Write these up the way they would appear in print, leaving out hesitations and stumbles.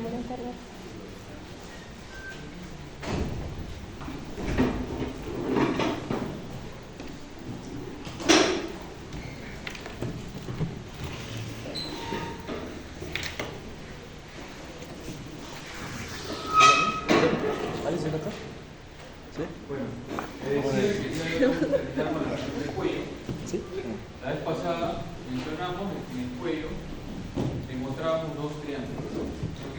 ¿Alguien se acá? ¿Sí? Bueno, decía que ya habíamos terminado con la parte del cuello. ¿Sí? La vez pasada mencionamos que en el cuello encontrábamos dos triángulos. ¿Ok?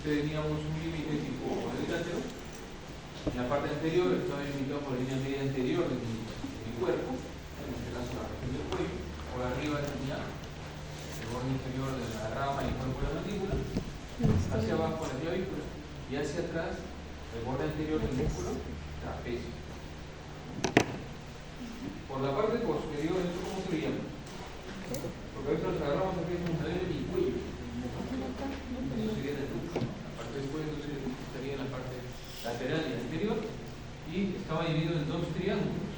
Teníamos un límite tipo cuadrilátero. En la parte anterior estaba delimitado por la línea media anterior de mi cuerpo, en este caso la región del cuello. Por arriba tenía el borde inferior de la rama y el cuerpo de la mandíbula. Hacia abajo la clavícula y hacia atrás el borde anterior del músculo trapecio. Por la parte posterior, ¿esto cómo se le llama? Porque a veces nos agarramos aquí como salir de mi cuello. Eso sería en el núcleo. La parte del cuello entonces estaría en la parte lateral y anterior. Y estaba dividido en dos triángulos.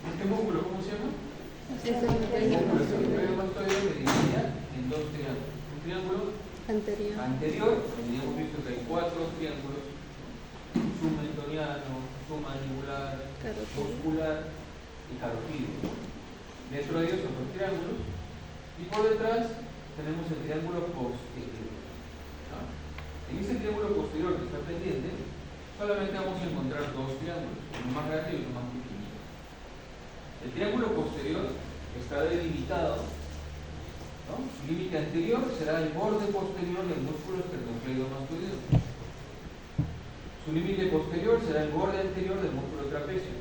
¿Este músculo cómo se llama? El músculo mastoideo se dividía en dos triángulos. Un triángulo anterior, teníamos visto que hay cuatro triángulos: submentoniano, submandibular, muscular y carotídeo. Dentro de ellos son dos triángulos y por detrás tenemos el triángulo posterior. ¿No? En ese triángulo posterior que está pendiente solamente vamos a encontrar dos triángulos, uno más grande y uno más pequeño. El triángulo posterior está delimitado, ¿no? Su límite anterior será el borde posterior del músculo esternocleidomastoideo. Su límite posterior será el borde anterior del músculo trapecio.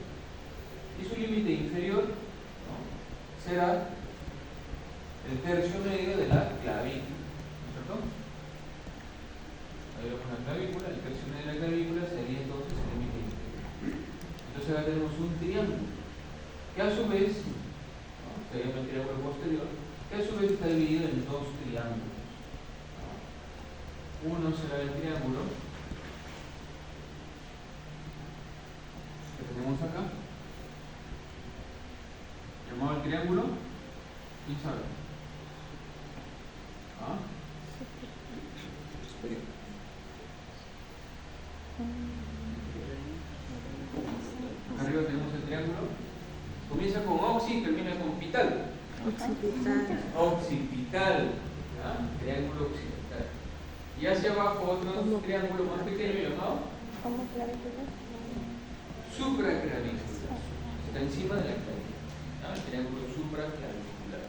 Y su límite inferior, ¿no?, será el tercio medio de la clavícula. ¿No es cierto? Ahí vemos la clavícula, el tercio medio de la clavícula sería entonces el límite inferior. Entonces acá tenemos un triángulo que a su vez, ¿no?, se llama el triángulo posterior, que a su vez está dividido en dos triángulos. Uno será el triángulo que tenemos acá, llamado el triángulo Pizarro. Acá arriba tenemos el triángulo. Comienza con oxi y termina con pital. Occipital. Triángulo occipital. Y hacia abajo otro triángulo más pequeño llamado supraclavicular. Está encima de la clavícula. El triángulo supraclavicular.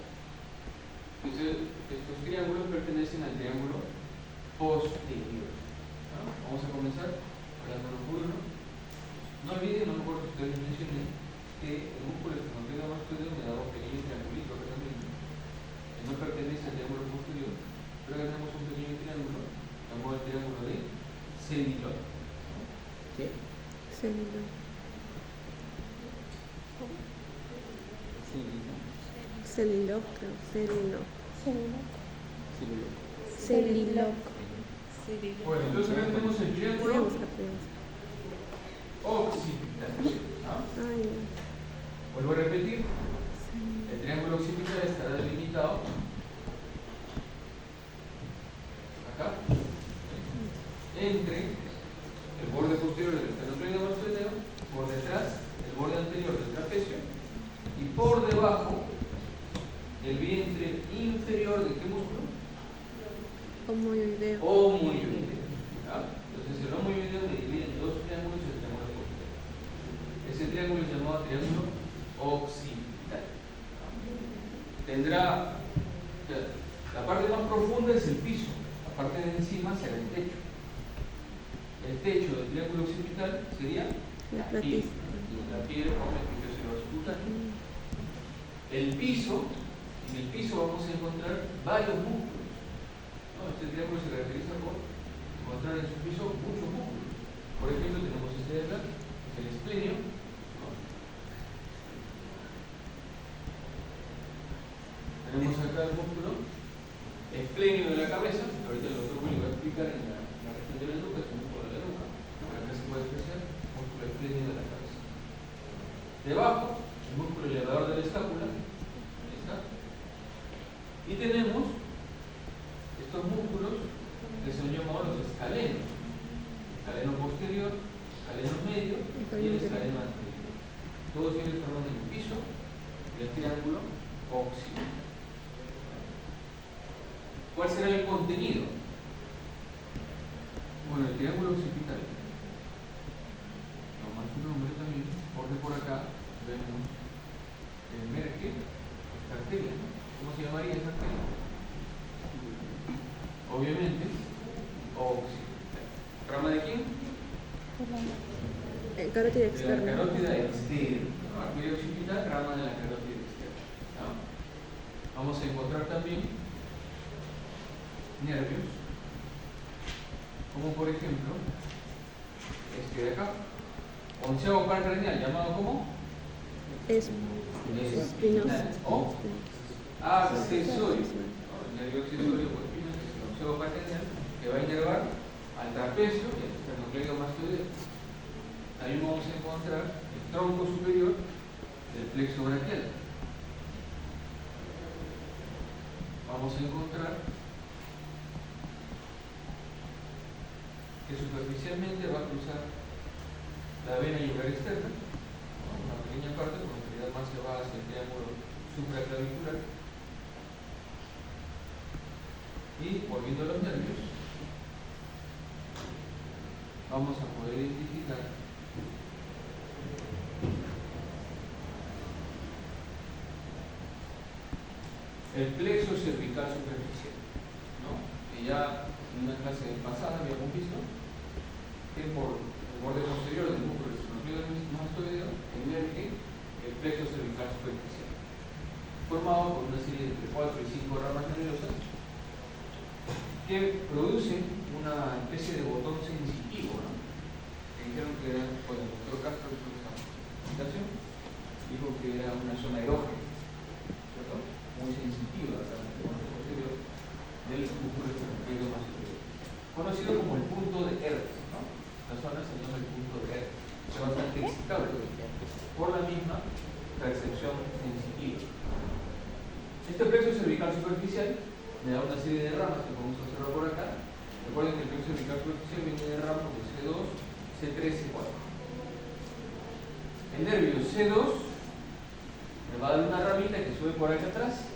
Entonces, estos triángulos pertenecen al triángulo posterior. Vamos a comenzar hablando por uno. No olviden, no me acuerdo si ustedes mencioné, que el músculo esternocleidomastoideo me da un pequeño triangulito redondito que no pertenece al triángulo posterior, pero acá tenemos un pequeño triángulo llamado el triángulo de Cediloc. ¿Qué? Cediloc. Cediloc, creo. Cediloc. Bueno, entonces acá tenemos el triángulo occipital. Vuelvo a repetir, el triángulo occipital estará delimitado acá entre el borde posterior del esternocleidomastoideo, por detrás el borde anterior del trapecio y por debajo el vientre inferior de qué músculo? Homoideo. Entonces el homoideo se divide en dos triángulos y el triángulo posterior. Ese triángulo es llamado triángulo occipital. Tendrá, la parte más profunda es el piso, la parte de encima será el techo. El techo del triángulo occipital sería la piel. La piel con el epitelio subcutáneo. El piso, en el piso vamos a encontrar varios músculos. Este triángulo se caracteriza por encontrar en su piso muchos músculos. Por ejemplo, tenemos este de acá, que es el esplenio. Tenemos acá el músculo esplenio de la cabeza, ahorita el doctor Willy va a explicar en la región de la nuca, es un músculo de la nuca. Acá se puede apreciar el músculo esplenio de la cabeza. Debajo, el músculo elevador de la escápula, ahí está. Y Y tenemos estos músculos que son llamados los escalenos. Escaleno posterior, escaleno medio y el escaleno anterior. Todos ellos forman el piso del triángulo occipital. ¿Cuál será el contenido? Bueno, el triángulo occipital. Tomar su nombre también, porque por acá vemos emerge esta arteria, ¿no? ¿Cómo se llamaría esta arteria? Obviamente, occipital. ¿Rama de quién? Carótida De la externa. carótida externa. ¿No? Arteria occipital, rama de la carótida externa. ¿No? Vamos a encontrar también nervios, como por ejemplo este de acá, onceavo par craneal, llamado como Espinosa. o accesorio. El nervio accesorio o espino es el onceavo par craneal que va a inervar al trapecio y al esternocleidomastoideo. También vamos a encontrar el tronco superior del plexo braquial. Vamos a encontrar que superficialmente va a cruzar la vena yugular externa, ¿no? Una pequeña parte, con realidad más se va hacia el triángulo supraclavicular. Y volviendo a los nervios, vamos a poder identificar el plexo cervical superficial, ¿no? Que ya en una clase pasada habíamos visto que por el borde posterior del músculo esternocleidomastoideo emerge el plexo cervical superficial, formado por una serie de entre 4 y 5 ramas nerviosas que producen una especie de botón sensitivo, ¿no? Que dijeron que era, bueno, el doctor Castro hizo esa presentación, dijo que era una zona erógena, ¿cierto? Muy sensitiva acá en el borde posterior del músculo esternocleidomastoideo, conocido como el punto de Hertz, ¿no? La zona se llama el punto de Hertz, es bastante excitable por la misma percepción sensitiva. Este plexo cervical superficial me da una serie de ramas que podemos observar por acá. Recuerden que el plexo cervical superficial viene de ramas de C2, C3, C4. El nervio C2 me va a dar una ramita que sube por acá atrás.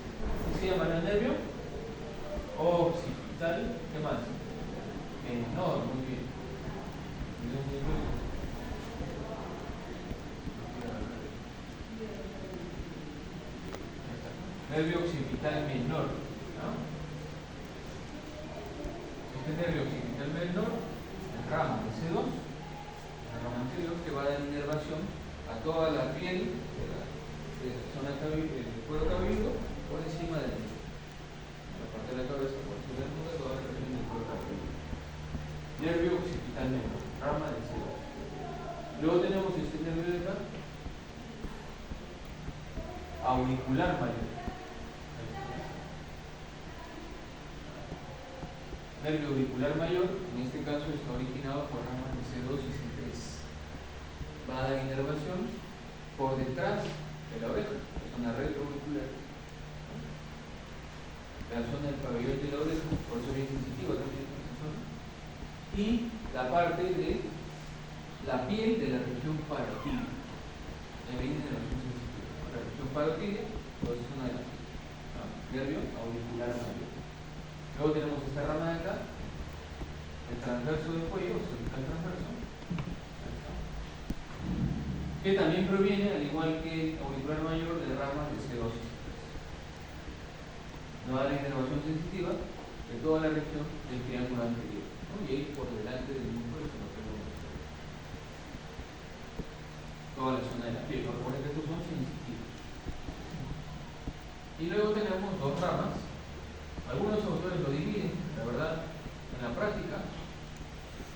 ¿Qué se llama el nervio? Occipital. ¿Qué más? Menor, muy bien. Nervio occipital menor, ¿no? Este nervio occipital menor es rama de C2, la rama anterior que va a dar inervación a toda la piel de la zona del cuero cabelludo por encima de la parte de la cabeza, por encima del mundo, toda la región del cuero cabelludo. Nervio occipital menor, rama de C2. Luego tenemos este nervio de acá, auricular mayor. Nervio auricular mayor, en este caso está originado por ramas de C2 y C3. Va a dar inervación por detrás de la oreja, la zona retroauricular. La zona del pabellón de la oreja, por eso es bien sensitiva también esa zona. Y la parte de la piel de la región parotidia. Ahí viene inervación sensitiva. La región parotidia, toda esa zona de la piel. Nervio auricular mayor. Luego tenemos esta rama de acá, el transverso del cuello, cervical transverso, que también proviene, al igual que el auricular mayor, de ramas de C2 y C3. No da la inervación sensitiva de toda la región del triángulo anterior, ¿no? Y ahí por delante del músculo esternocleidomastoideo. Toda la zona de la piel, recuerden que estos son sensitivos. Y luego tenemos dos ramas. Algunos autores lo dividen, la verdad, en la práctica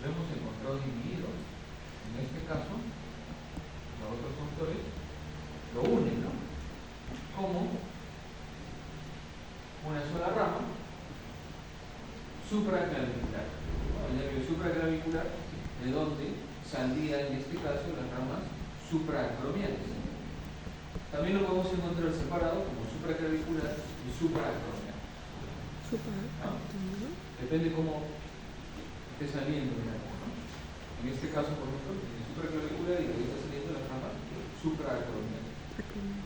lo hemos encontrado dividido. En este caso, los otros autores lo unen, ¿no? Como una sola rama supraclavicular, ¿no? El nervio supraclavicular, de donde saldría en este caso las ramas supraacromiales. También lo podemos encontrar separado como supraclavicular y supraacromial. ¿no? Depende cómo esté saliendo, digamos, ¿no? En este caso, por ejemplo, en el supraclavicular y ahí está saliendo las ramas supraacromiales.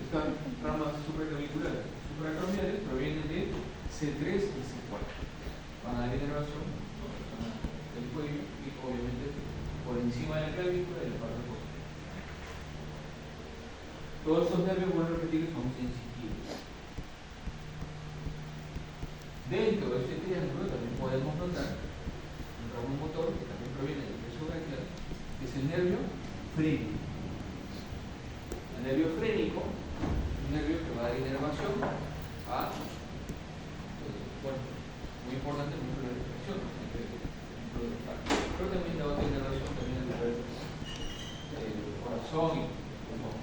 Estas ramas supracromiales provienen de C3 y C4. Van a dar inervación del cuello y obviamente por encima de la clavícula y la parte posterior. Todos estos nervios, vuelvo a repetir, son sensitivos. Dentro de este triángulo también podemos notar un ramo motor que también proviene del plexo braquial, que es el nervio frénico. El nervio frénico es un nervio que va a dar inervación a, bueno, muy importante el músculo de la respiración, pero también da otra inervación también a través del corazón y pulmón.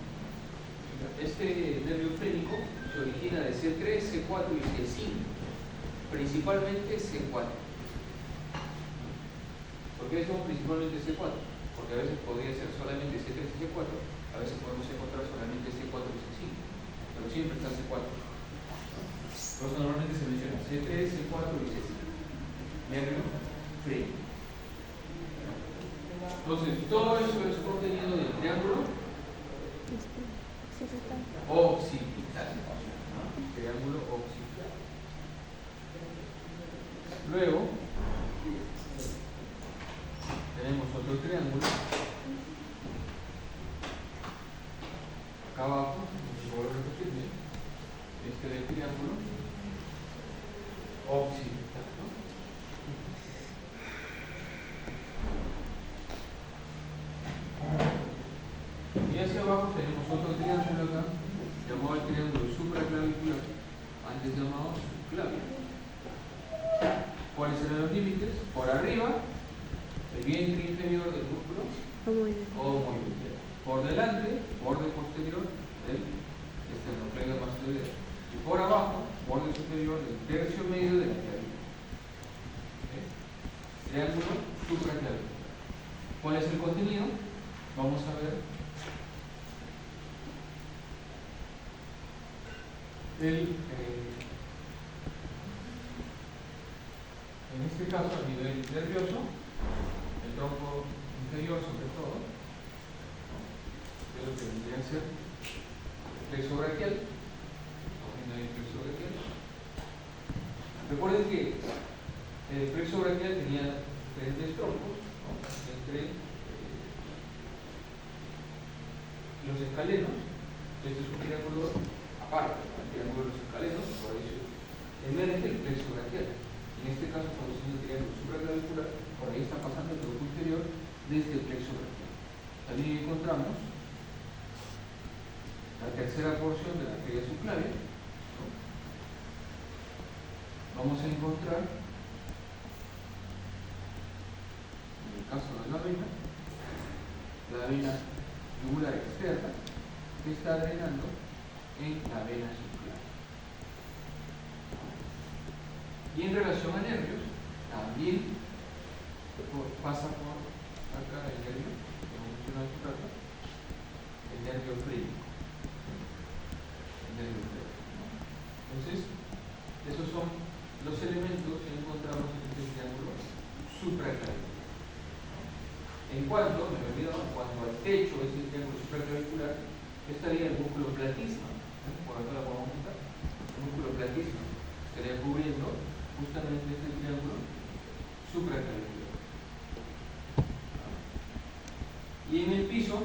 Este nervio frénico se origina de C3, C4 y C5, principalmente C4. ¿Por qué decimos principalmente C4? Porque a veces podría ser solamente C3 y C4, a veces podemos encontrar solamente C4 y C5, pero siempre está C4. Por eso normalmente se menciona C3, C4 y C5. Nervio frénico. Entonces, todo eso es contenido del triángulo occipital. Triángulo occipital. Luego, tenemos otro triángulo. Acá abajo, vuelvo a repetir, este es el triángulo occipital, ¿no? Y hacia abajo tenemos otro triángulo acá, llamado el triángulo supraclavicular, antes llamado subclavio. ¿Cuáles serán los límites? Por arriba, el vientre inferior del músculo omohyoideo. Por delante, borde posterior del esternocleido mastoideo. Y por abajo, borde superior del tercio medio de la clavícula. ¿Okay? Triángulo supraclavicular. ¿Cuál es el contenido? Vamos a ver en este caso a nivel nervioso, el tronco inferior sobre todo, ¿no? Es lo que vendría a ser el plexo braquial, el plexo braquial. Recuerden que el plexo braquial tenía diferentes troncos, ¿no? Entre los escalenos. Este es un triángulo aparte, el triángulo de los escalenos, por eso emerge el plexo braquial. En este caso estamos haciendo el triángulo supraclavicular, por ahí está pasando el tronco inferior desde el plexo braquial. También encontramos la tercera porción de la arteria subclavia, ¿no? Vamos a encontrar, en el caso de la vena yugular externa, que está drenando en la vena subclavia. Y en relación a nervios, también pasa por acá el nervio, que hemos mencionado hace rato, el nervio frénico. Entonces, esos son los elementos que encontramos en este triángulo supraclavicular. En cuanto al techo de este triángulo supraclavicular, estaría el músculo platisma. Por acá lo podemos montar. El músculo platisma estaría cubriendo justamente este triángulo supraclavicular. Y en el piso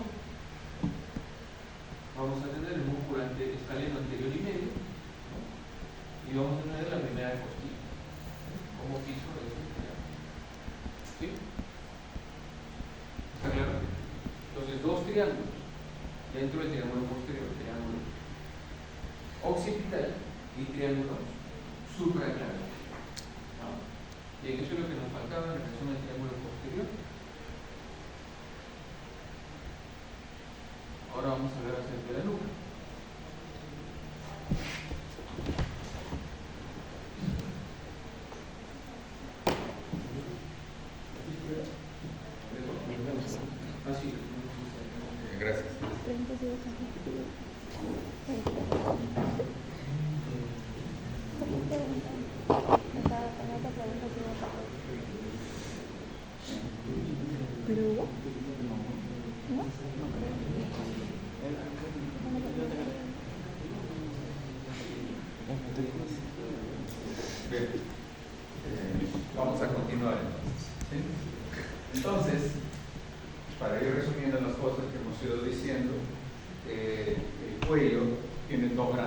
vamos a tener el músculo escaleno anterior y medio, ¿no? Y vamos a tener la primera costilla como piso de este triángulo. ¿Sí? ¿Está claro? Entonces, dos triángulos dentro del triángulo posterior, triángulo occipital y triángulo supraclavicular. ¿No? Bien, eso es lo que nos faltaba en relación al triángulo posterior. Ahora vamos a ver acerca de la nuca. Gracias. Gracias. Pero hubo. Bien. Vamos a continuar entonces. ¿Sí? Entonces, para ir resumiendo las cosas que hemos ido diciendo, el cuello tiene dos grandes